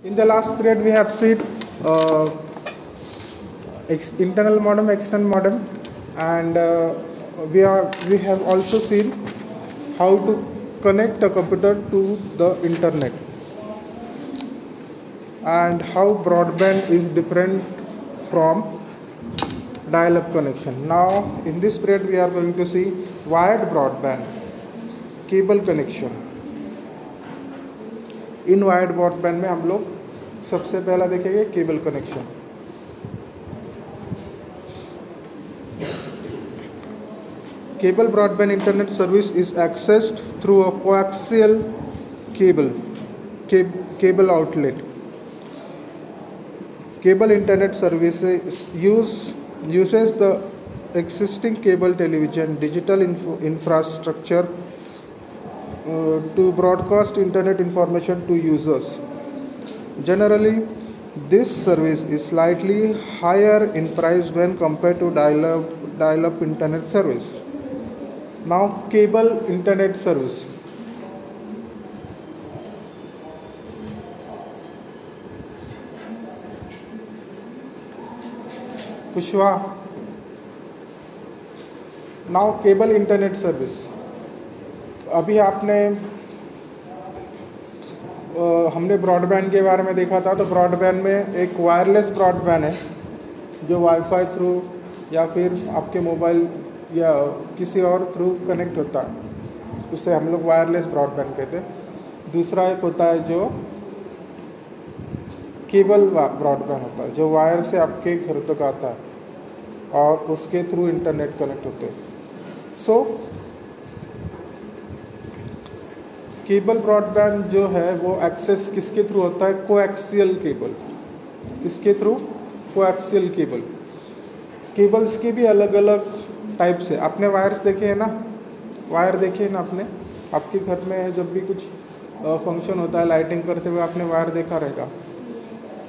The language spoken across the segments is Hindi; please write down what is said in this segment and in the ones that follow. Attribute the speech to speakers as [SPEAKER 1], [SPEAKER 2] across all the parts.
[SPEAKER 1] In the last period, we have seen internal modem, external modem, and we have also seen how to connect a computer to the internet and how broadband is different from dial-up connection. Now, in this period, we are going to see wired broadband, cable connection. In wired broadband में हम लोग सबसे पहला देखेंगे cable connection. Cable broadband internet service is accessed through a coaxial cable outlet. Cable internet services uses the existing cable television digital infrastructure to broadcast internet information to users. Generally, this service is slightly higher in price when compared to dial-up internet service. Now, cable internet service. Kushwa. Now, cable internet service. अभी हमने ब्रॉडबैंड के बारे में देखा था. तो ब्रॉडबैंड में एक वायरलेस ब्रॉडबैंड है जो वाईफाई थ्रू या फिर आपके मोबाइल या किसी और थ्रू कनेक्ट होता है, उसे हम लोग वायरलेस ब्रॉडबैंड कहते हैं. दूसरा एक होता है जो केबल ब्रॉडबैंड होता है, जो वायर से आपके घर तक आता है और उसके थ्रू इंटरनेट कनेक्ट होते हैं. सो केबल ब्रॉडबैंड जो है वो एक्सेस किसके थ्रू होता है? Coaxial cable. इसके थ्रू कोएक्सियल केबल. केबल्स के भी अलग अलग टाइप्स है. आपने वायर्स देखे हैं ना, वायर देखे हैं ना आपने, आपके घर में जब भी कुछ फंक्शन होता है लाइटिंग करते हुए आपने वायर देखा रहेगा.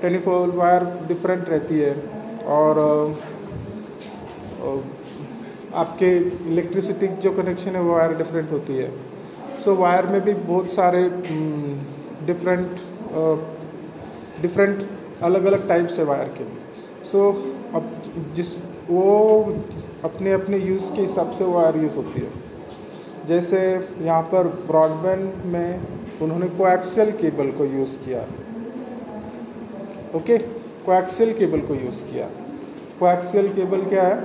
[SPEAKER 1] 24 वायर डिफरेंट रहती है और आपके इलेक्ट्रिसिटी जो कनेक्शन है वो वायर डिफरेंट होती है. सो वायर में भी बहुत सारे डिफरेंट अलग अलग टाइप्स है वायर के. सो अब वो अपने अपने यूज़ के हिसाब से वायर यूज़ होती है. जैसे यहाँ पर ब्रॉडबैंड में उन्होंने कोएक्सियल केबल को यूज़ किया. ओके, कोएक्सियल केबल को यूज़ किया. कोएक्सियल केबल क्या है?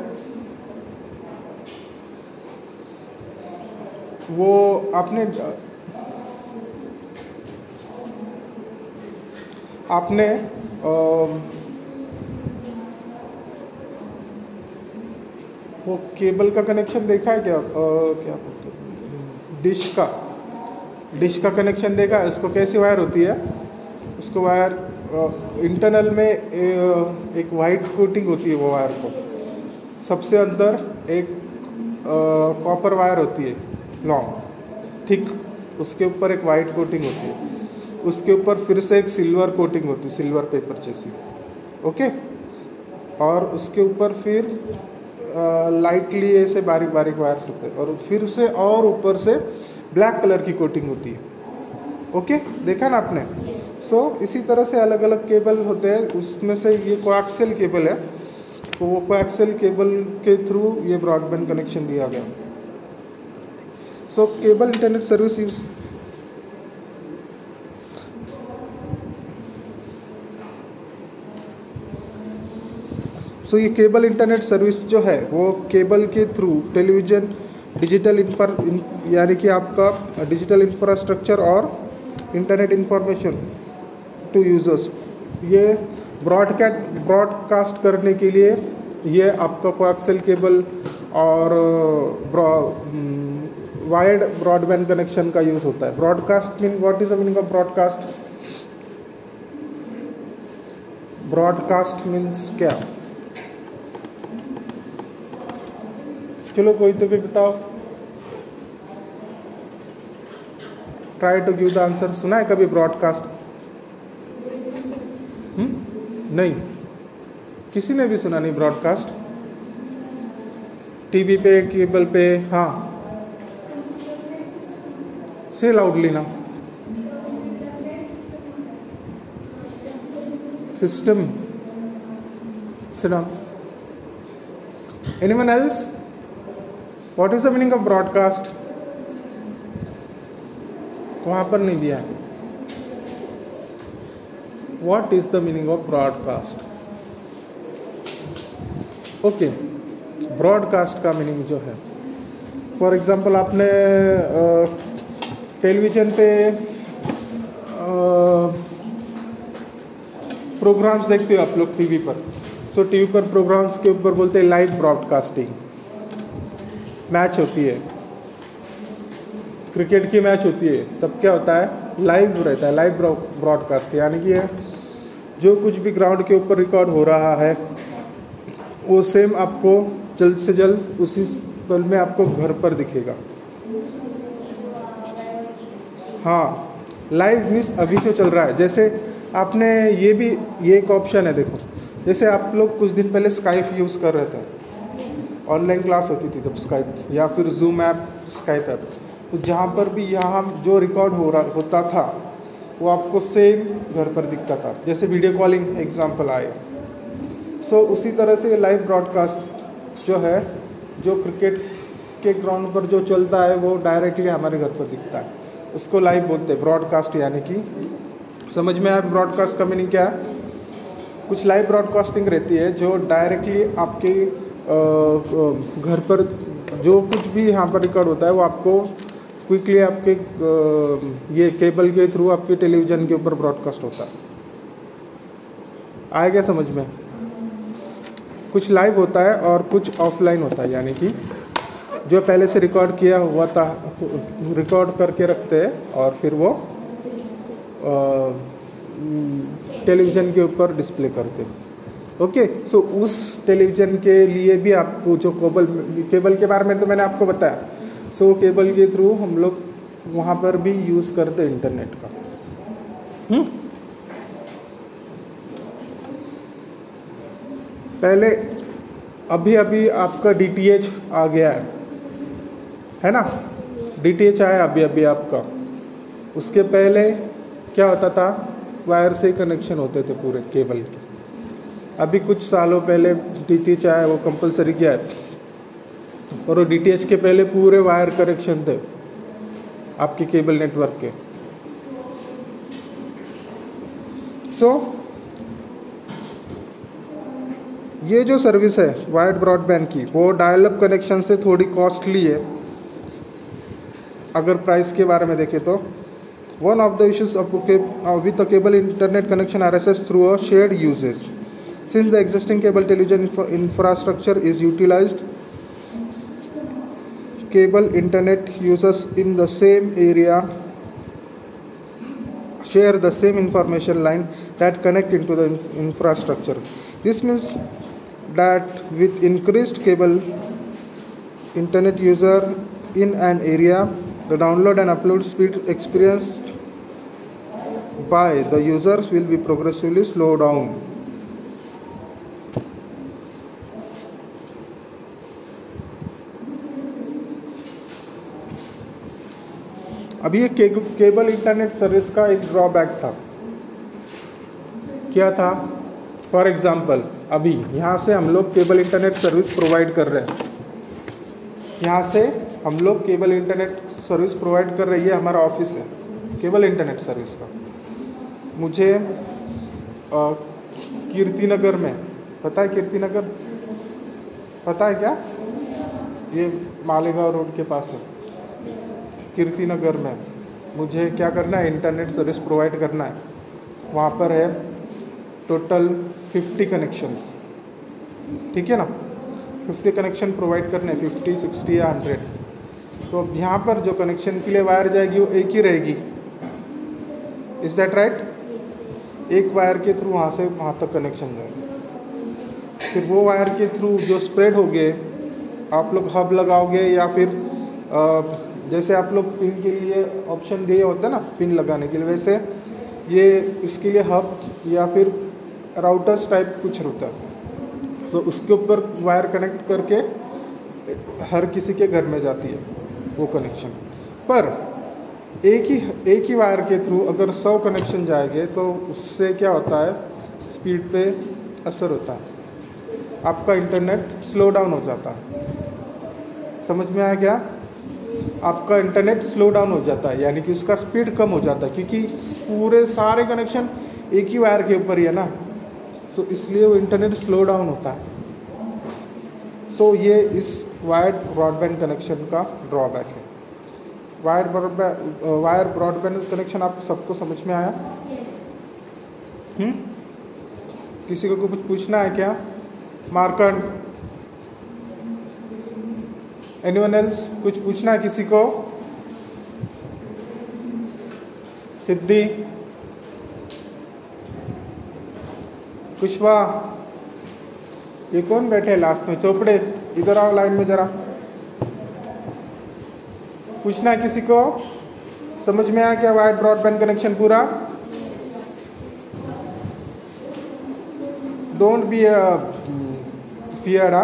[SPEAKER 1] वो आपने वो केबल का कनेक्शन देखा है क्या? क्या डिश का कनेक्शन देखा है. उसको कैसी वायर होती है? उसको वायर इंटरनल में एक वाइट कोटिंग होती है. वो वायर को सबसे अंदर एक कॉपर वायर होती है लॉन्ग थिक, उसके ऊपर एक वाइट कोटिंग होती है. उसके ऊपर फिर से एक सिल्वर कोटिंग होती है, सिल्वर पेपर जैसी. ओके, और उसके ऊपर फिर लाइटली ऐसे बारीक बारीक वायर्स होते हैं और फिर से और ऊपर से ब्लैक कलर की कोटिंग होती है. ओके, देखा ना आपने? सो इसी तरह से अलग अलग केबल होते हैं. उसमें से ये कोएक्सियल केबल है, तो वो कोएक्सियल केबल के थ्रू ये ब्रॉडबैंड कनेक्शन दिया गया. सो केबल इंटरनेट सर्विस यूज ये केबल इंटरनेट सर्विस जो है वो केबल के थ्रू टेलीविजन डिजिटल यानी कि आपका डिजिटल इंफ्रास्ट्रक्चर और इंटरनेट इंफॉर्मेशन टू यूजर्स, ये ब्रॉडकास्ट करने के लिए ये आपका कोएक्सियल केबल और वायर्ड ब्रॉडबैंड कनेक्शन का यूज होता है. Broadcast mean what is the meaning of broadcast? Broadcast means क्या? चलो कोई तो भी बताओ. Try to give the answer. सुना है कभी ब्रॉडकास्ट? नहीं, किसी ने भी सुना नहीं ब्रॉडकास्ट? टीवी पे, केबल पे? हाँ, से लाउडली ना. system. Sit down. Anyone else? What is the meaning of broadcast? वहाँ पर नहीं दिया है. What is the meaning of broadcast? Okay, broadcast का मीनिंग जो है, फॉर एग्जांपल आपने टेलीविज़न पे प्रोग्राम्स देखते हो आप लोग टीवी पर. सो टीवी पर प्रोग्राम्स के ऊपर बोलते हैं लाइव ब्रॉडकास्टिंग. मैच होती है, क्रिकेट की मैच होती है, तब क्या होता है, लाइव रहता है, लाइव ब्रॉडकास्ट. यानी कि जो कुछ भी ग्राउंड के ऊपर रिकॉर्ड हो रहा है वो सेम आपको जल्द से जल्द उसी पल में आपको घर पर दिखेगा. हाँ, लाइव मीन्स अभी जो चल रहा है. जैसे आपने ये एक ऑप्शन है, देखो, जैसे आप लोग कुछ दिन पहले स्काइप यूज़ कर रहे थे, ऑनलाइन क्लास होती थी तब स्काइप, या फिर जूम ऐप, स्काइप ऐप. तो जहाँ पर भी यहाँ जो रिकॉर्ड होता था वो आपको सेम घर पर दिखता था. जैसे वीडियो कॉलिंग एग्जांपल आए. सो उसी तरह से लाइव ब्रॉडकास्ट जो है, जो क्रिकेट के ग्राउंड पर जो चलता है वो डायरेक्टली हमारे घर पर दिखता है, उसको लाइव बोलते हैं ब्रॉडकास्ट. यानी कि समझ में आया ब्रॉडकास्ट का मीनिंग क्या है. कुछ लाइव ब्रॉडकास्टिंग रहती है जो डायरेक्टली आपके घर पर जो कुछ भी यहाँ पर रिकॉर्ड होता है वो आपको क्विकली आपके ये केबल के थ्रू आपके टेलीविज़न के ऊपर ब्रॉडकास्ट होता है. आया क्या समझ में. कुछ लाइव होता है और कुछ ऑफलाइन होता है. यानी कि जो पहले से रिकॉर्ड किया हुआ था, रिकॉर्ड करके रखते हैं और फिर वो टेलीविज़न के ऊपर डिस्प्ले करते हैं. ओके, सो उस टेलीविज़न के लिए भी आपको जो केबल के बारे में तो मैंने आपको बताया. सो केबल के थ्रू हम लोग वहाँ पर भी यूज़ करते हैं इंटरनेट का. पहले अभी आपका DTH आ गया है ना. DTH आया अभी आपका. उसके पहले क्या होता था, वायर से कनेक्शन होते थे पूरे केबल के. अभी कुछ सालों पहले DTH आया, वो कंपलसरी किया है. और वो DTH के पहले पूरे वायर कनेक्शन थे आपके केबल नेटवर्क के. सो ये जो सर्विस है वायर्ड ब्रॉडबैंड की, वो डायल अप कनेक्शन से थोड़ी कॉस्टली है. अगर प्राइस के बारे में देखें तो one of the issues with the cable internet connection RSS through a shared uses. Since the existing cable television infrastructure is utilised, cable internet users in the same area share the same information line that connect into the infrastructure. This means that with increased cable internet user in an area, the download and upload speed experienced by the users will be progressively slowed down. अभी ये केबल इंटरनेट सर्विस का एक ड्रॉबैक था. क्या था, फॉर एग्जांपल अभी यहाँ से हम लोग केबल इंटरनेट सर्विस प्रोवाइड कर रहे हैं. यहाँ से हम लोग केबल इंटरनेट सर्विस प्रोवाइड कर रही है, हमारा ऑफिस है केबल इंटरनेट सर्विस का. मुझे कीर्तिनगर में, पता है कीर्तिनगर, पता है क्या, ये मालेगांव रोड के पास है. कीर्तिनगर में मुझे क्या करना है, इंटरनेट सर्विस प्रोवाइड करना है. वहाँ पर है टोटल 50 कनेक्शंस. ठीक है ना, 50 कनेक्शन प्रोवाइड करने, 50, 60 या 100. तो अब यहाँ पर जो कनेक्शन के लिए वायर जाएगी वो एक ही रहेगी. Is that right. एक वायर के थ्रू वहाँ से वहाँ तक कनेक्शन जाएगा. फिर वो वायर के थ्रू जो स्प्रेड हो गए, आप लोग हब लगाओगे या फिर जैसे आप लोग पिन के लिए ऑप्शन दिए होता है ना पिन लगाने के लिए, वैसे ये इसके लिए हब या फिर राउटर्स टाइप कुछ होता है. तो उसके ऊपर वायर कनेक्ट करके हर किसी के घर में जाती है वो कनेक्शन. पर एक ही वायर के थ्रू अगर 100 कनेक्शन जाएंगे तो उससे क्या होता है, स्पीड पे असर होता है, आपका इंटरनेट स्लो डाउन हो जाता है। समझ में आया क्या? आपका इंटरनेट स्लो डाउन हो जाता है, यानी कि उसका स्पीड कम हो जाता है, क्योंकि पूरे सारे कनेक्शन एक ही वायर के ऊपर ही है ना, तो इसलिए वो इंटरनेट स्लो डाउन होता है। सो ये इस वायर्ड ब्रॉडबैंड कनेक्शन का ड्रॉबैक है। वायर ब्रॉडबैंड कनेक्शन आप सबको समझ में आया? किसी को कुछ पूछना है क्या? Markand, anyone else? कुछ पूछना है किसी को? सिद्धि, कुशवा, ये कौन बैठे लास्ट में? चोपड़े, इधर आओ लाइन में जरा। पूछना है किसी को? समझ में आया क्या वायर्ड ब्रॉडबैंड कनेक्शन पूरा? डोंट बी फियर,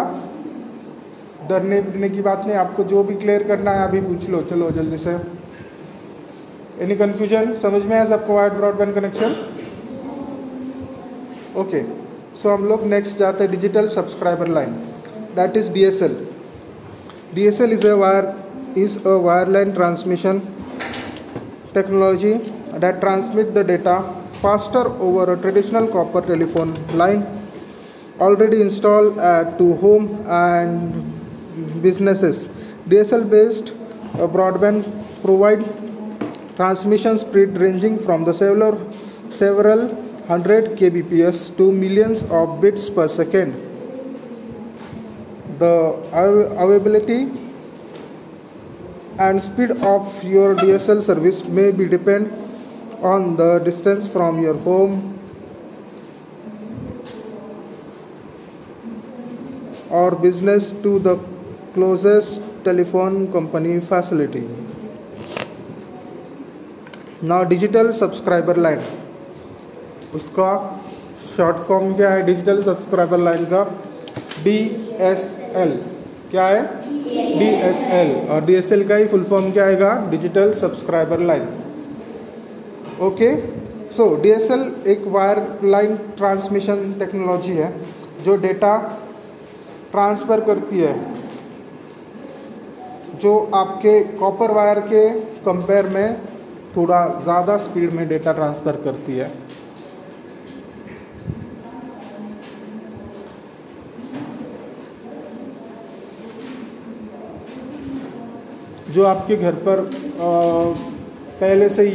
[SPEAKER 1] डरने की बात नहीं, आपको जो भी क्लियर करना है अभी पूछ लो। चलो जल्दी से। Any confusion? समझ में आया सबको वायर्ड ब्रॉडबैंड कनेक्शन? ओके, सो हम लोग नेक्स्ट जाते हैं digital subscriber line, that is DSL. DSL is a wireline transmission technology that transmits the data faster over a traditional copper telephone line already installed to home and businesses. DSL based broadband provide transmission speed ranging from the several hundred kbps to millions of bits per second. The availability and speed of your DSL service may be depend on the distance from your home or business to the closest telephone company facility. Now digital subscriber line, उसका शॉर्ट फॉर्म क्या है डिजिटल सब्सक्राइबर लाइन का? DSL. क्या है? DSL. और DSL का ही फुल फॉर्म क्या आएगा? Digital subscriber line. ओके, सो DSL एक वायर लाइन ट्रांसमिशन टेक्नोलॉजी है जो डेटा ट्रांसफ़र करती है, जो आपके कॉपर वायर के कंपेयर में थोड़ा ज़्यादा स्पीड में डेटा ट्रांसफ़र करती है. जो आपके घर पर पहले से ही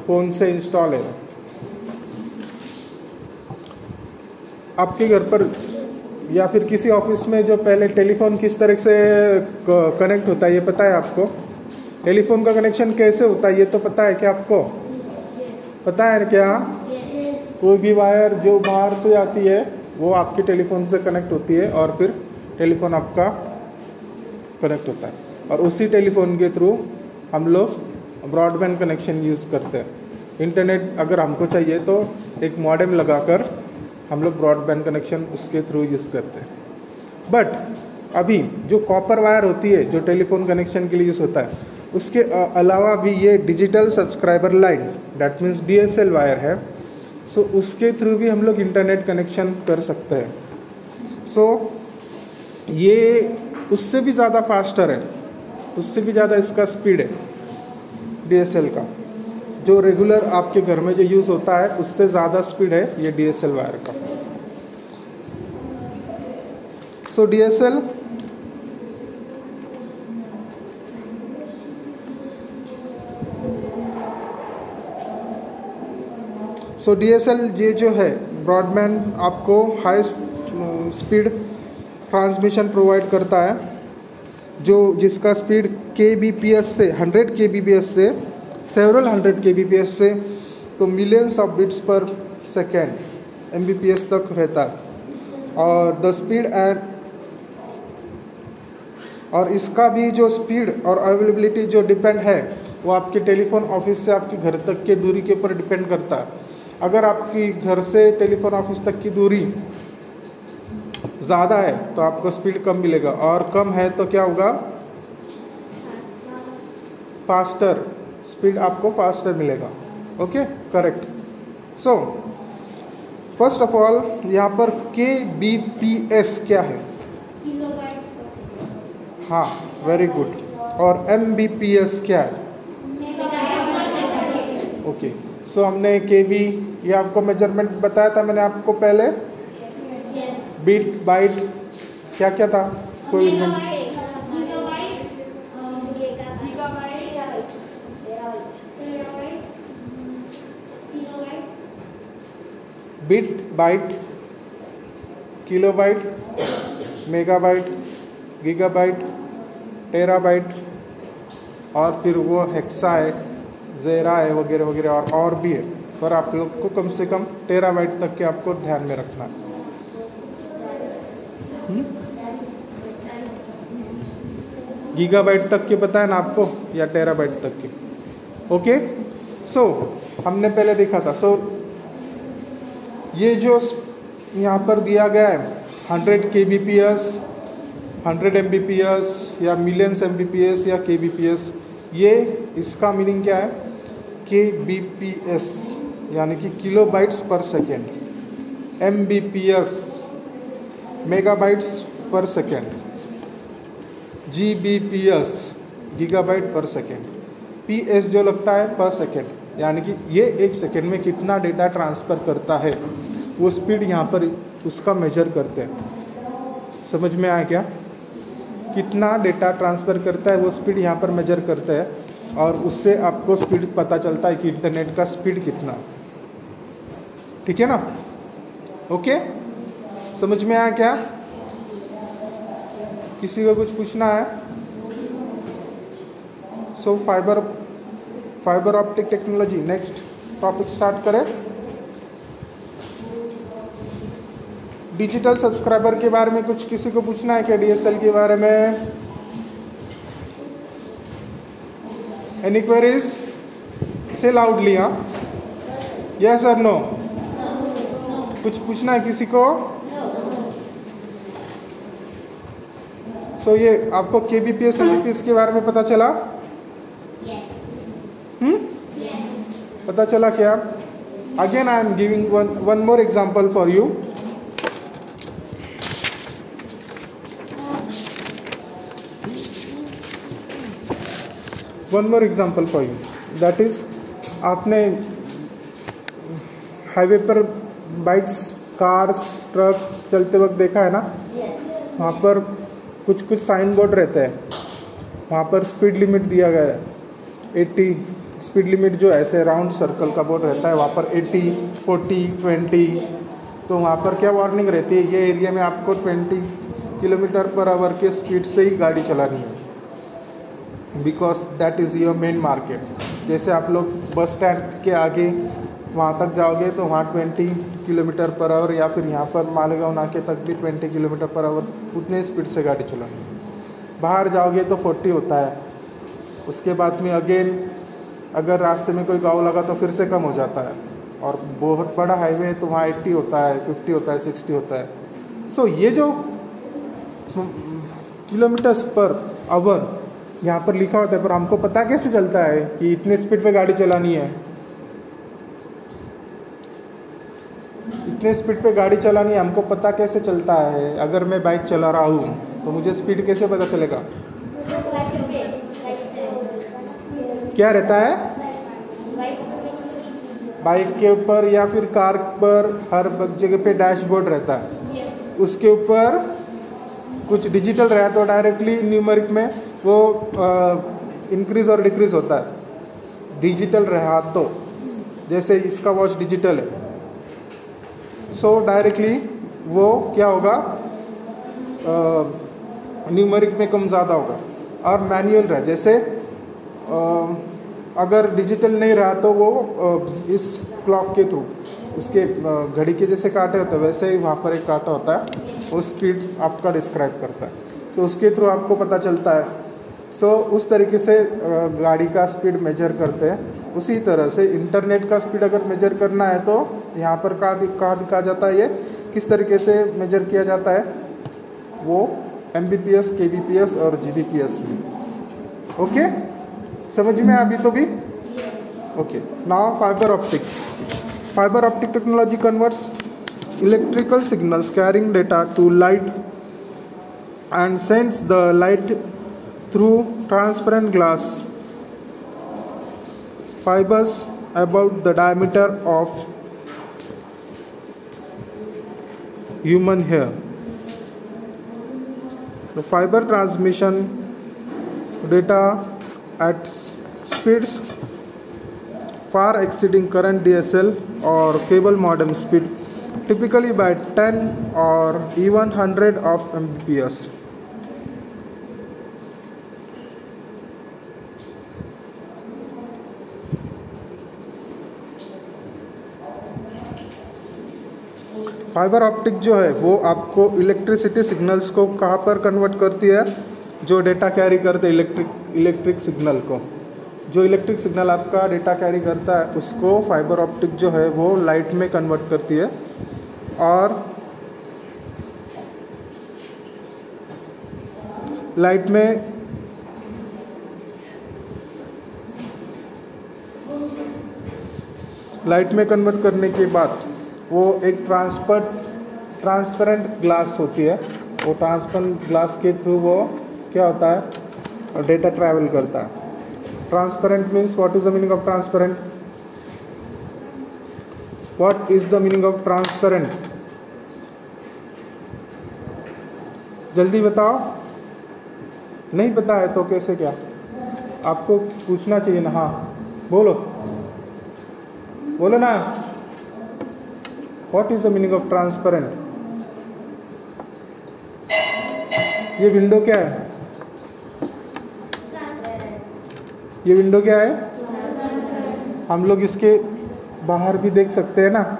[SPEAKER 1] फ़ोन से इंस्टॉल है. आपके घर पर या फिर किसी ऑफिस में जो पहले टेलीफोन किस तरह से कनेक्ट होता है ये पता है आपको? टेलीफोन का कनेक्शन कैसे होता है ये तो पता है क्या आपको? पता है क्या? कोई भी वायर जो बाहर से आती है वो आपके टेलीफोन से कनेक्ट होती है और फिर टेलीफोन आपका कनेक्ट होता है, और उसी टेलीफोन के थ्रू हम लोग ब्रॉडबैंड कनेक्शन यूज़ करते हैं. इंटरनेट अगर हमको चाहिए तो एक मॉडेम लगाकर हम लोग ब्रॉडबैंड कनेक्शन उसके थ्रू यूज़ करते हैं. बट अभी जो कॉपर वायर होती है जो टेलीफोन कनेक्शन के लिए यूज़ होता है, उसके अलावा भी ये digital subscriber line that means DSL wire है. सो उसके थ्रू भी हम लोग इंटरनेट कनेक्शन कर सकते हैं. सो ये उससे भी ज़्यादा फास्टर है, उससे भी ज़्यादा इसका स्पीड है DSL का. जो रेगुलर आपके घर में जो यूज़ होता है उससे ज़्यादा स्पीड है ये DSL वायर का. सो DSL ये जो है ब्रॉडबैंड आपको हाई स्पीड ट्रांसमिशन प्रोवाइड करता है, जो जिसका स्पीड kbps से 100 kbps से सेवरल 100 kbps से तो मिलियंस ऑफ बिट्स पर सेकेंड mbps तक रहता है. और द स्पीड एंड और इसका भी जो स्पीड और अवेलेबिलिटी जो डिपेंड है वो आपके टेलीफोन ऑफिस से आपके घर तक के दूरी के ऊपर डिपेंड करता है. अगर आपकी घर से टेलीफोन ऑफिस तक की दूरी ज़्यादा है तो आपको स्पीड कम मिलेगा, और कम है तो क्या होगा? फास्टर स्पीड आपको फास्टर मिलेगा. Okay, correct. So first of all यहाँ पर kbps क्या है? हाँ, वेरी गुड। और mbps क्या है? ओके, सो हमने kb ये आपको मेजरमेंट बताया था मैंने आपको पहले। बीट बाइट क्या क्या था? कोई bit byte, kilobyte, megabyte, gigabyte, terabyte, और फिर वो हेक्सा है, ज़ेरा है, वगैरह वगैरह और भी है, पर आप लोग को कम से कम टेराबाइट तक के आपको ध्यान में रखना है। गीगाबाइट तक के पता है ना आपको, या टेराबाइट तक के? ओके, सो हमने पहले देखा था। सो ये जो यहाँ पर दिया गया है 100 kbps, 100 mbps या मिलियंस mbps या kbps, ये इसका मीनिंग क्या है? kbps यानी कि किलोबाइट्स पर सेकेंड, mbps मेगाबाइट्स पर सेकेंड, gbps गीगाबाइट पर सेकेंड, ps जो लगता है पर सेकेंड, यानी कि ये एक सेकेंड में कितना डेटा ट्रांसफ़र करता है, वो स्पीड यहाँ पर उसका मेजर करते हैं। समझ में आया क्या? कितना डेटा ट्रांसफ़र करता है वो स्पीड यहाँ पर मेजर करते हैं, और उससे आपको स्पीड पता चलता है कि इंटरनेट का स्पीड कितना। ठीक है ना? ओके, समझ में आया क्या? किसी को कुछ पूछना है? So fibre optic technology, next topic start करें। डिजिटल सब्सक्राइबर के बारे में कुछ किसी को पूछना है क्या? DSL के बारे में एनी क्वेरीज? से लाउडली, हाँ, यस और नो? कुछ पूछना है किसी को? सो ये आपको kbps mbps के बारे में पता चला? पता चला क्या? Again I am giving one more example for you. One more example for you, that is, आपने हाईवे पर बाइक्स, कार्स, ट्रक चलते वक्त देखा है ना? वहाँ पर कुछ कुछ साइन बोर्ड रहते हैं, वहाँ पर स्पीड लिमिट दिया गया है 80। स्पीड लिमिट जो ऐसे राउंड सर्कल का बोर्ड रहता है, वहाँ पर 80, 40, 20। तो वहाँ पर क्या वार्निंग रहती है? ये एरिया में आपको 20 किलोमीटर पर आवर के स्पीड से ही गाड़ी चलानी है, because that is your main market. जैसे आप लोग बस स्टैंड के आगे वहाँ तक जाओगे तो वहाँ 20 किलोमीटर पर आवर, या फिर यहाँ पर मालेगांव नाके तक भी 20 किलोमीटर पर आवर, उतने स्पीड से गाड़ी चलानी। बाहर जाओगे तो 40 होता है। उसके बाद में अगेन अगर रास्ते में कोई गाँव लगा तो फिर से कम हो जाता है, और बहुत बड़ा हाईवे है तो वहाँ 80 होता है, 50 होता है, 60 होता है। सो ये जो किलोमीटर्स पर आवर यहाँ पर लिखा होता है, पर हमको पता कैसे चलता है कि इतने स्पीड पे गाड़ी चलानी है? इतने स्पीड पे गाड़ी चलानी है हमको पता कैसे चलता है? अगर मैं बाइक चला रहा हूँ तो मुझे स्पीड कैसे पता चलेगा? क्या रहता है? बाइक के ऊपर या फिर कार पर हर जगह पे डैशबोर्ड रहता है, उसके ऊपर कुछ डिजिटल रहा तो डायरेक्टली न्यूमेरिक में वो इंक्रीज और डिक्रीज होता है। डिजिटल रहा तो, जैसे इसका वॉच डिजिटल है, सो डायरेक्टली वो क्या होगा, न्यूमेरिक में कम ज़्यादा होगा। और मैनुअल रहा, जैसे अगर डिजिटल नहीं रहा तो वो इस क्लॉक के थ्रू, उसके घड़ी के जैसे कांटे होते हैं वैसे ही वहाँ पर एक कांटा होता है, वो स्पीड आपका डिस्क्राइब करता है, तो उसके थ्रू आपको पता चलता है। सो उस तरीके से गाड़ी का स्पीड मेजर करते हैं। उसी तरह से इंटरनेट का स्पीड अगर मेजर करना है तो यहाँ पर कहाँ दिखा जाता है, ये किस तरीके से मेजर किया जाता है, वो mbps, kbps और gbps में। ओके, समझ में अभी तो भी? Okay, now fibre optic technology converts electrical signals carrying data to light and sends the light through transparent glass fibers about the diameter of human hair. The fiber transmission data at speeds far exceeding current DSL or cable modem speed, typically by 10 or even 100 of Mbps. Fibre optic जो है वो आपको इलेक्ट्रिसिटी सिग्नल्स को कहाँ पर कन्वर्ट करती है, जो डेटा कैरी करते इलेक्ट्रिक सिग्नल को, जो इलेक्ट्रिक सिग्नल आपका डेटा कैरी करता है उसको फाइबर ऑप्टिक जो है वो लाइट में कन्वर्ट करती है। और लाइट में कन्वर्ट करने के बाद वो एक ट्रांसपेरेंट ग्लास होती है, वो ट्रांसपेरेंट ग्लास के थ्रू वो क्या होता है, डेटा ट्रैवल करता है। Transparent means what is the meaning of transparent? What is the meaning of transparent? जल्दी बताओ। नहीं पता है तो कैसे, क्या आपको पूछना चाहिए ना। हाँ बोलो बोलो ना, what is the meaning of transparent? ये विंडो क्या है? ये विंडो क्या है? हम लोग इसके बाहर भी देख सकते हैं ना,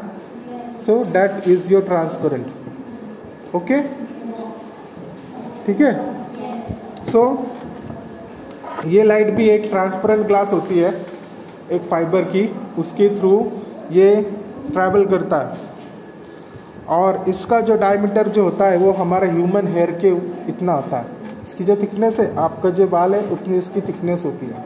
[SPEAKER 1] so that is your transparent. Okay ठीक है। सो ये लाइट भी एक ट्रांसपेरेंट ग्लास होती है, एक फाइबर की, उसके थ्रू ये ट्रैवल करता है। और इसका जो डायमीटर जो होता है वो हमारा ह्यूमन हेयर के इतना होता है। इसकी जो थिकनेस है, आपका जो बाल है उतनी इसकी थिकनेस होती है।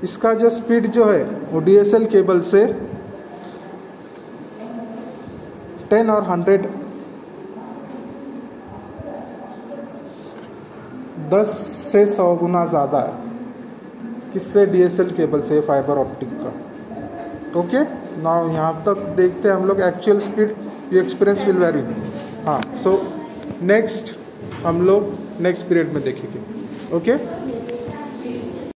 [SPEAKER 1] इसका जो स्पीड जो है वो DSL केबल से 10 और 100 10 से 100 गुना ज़्यादा है। किससे? DSL केबल से, फाइबर ऑप्टिक का। ओके नाउ यहाँ तक देखते हैं हम लोग एक्चुअल स्पीड, ये एक्सपीरियंस विल वेरी। हाँ सो नेक्स्ट हम लोग नेक्स्ट पीरियड में देखेंगे। ओके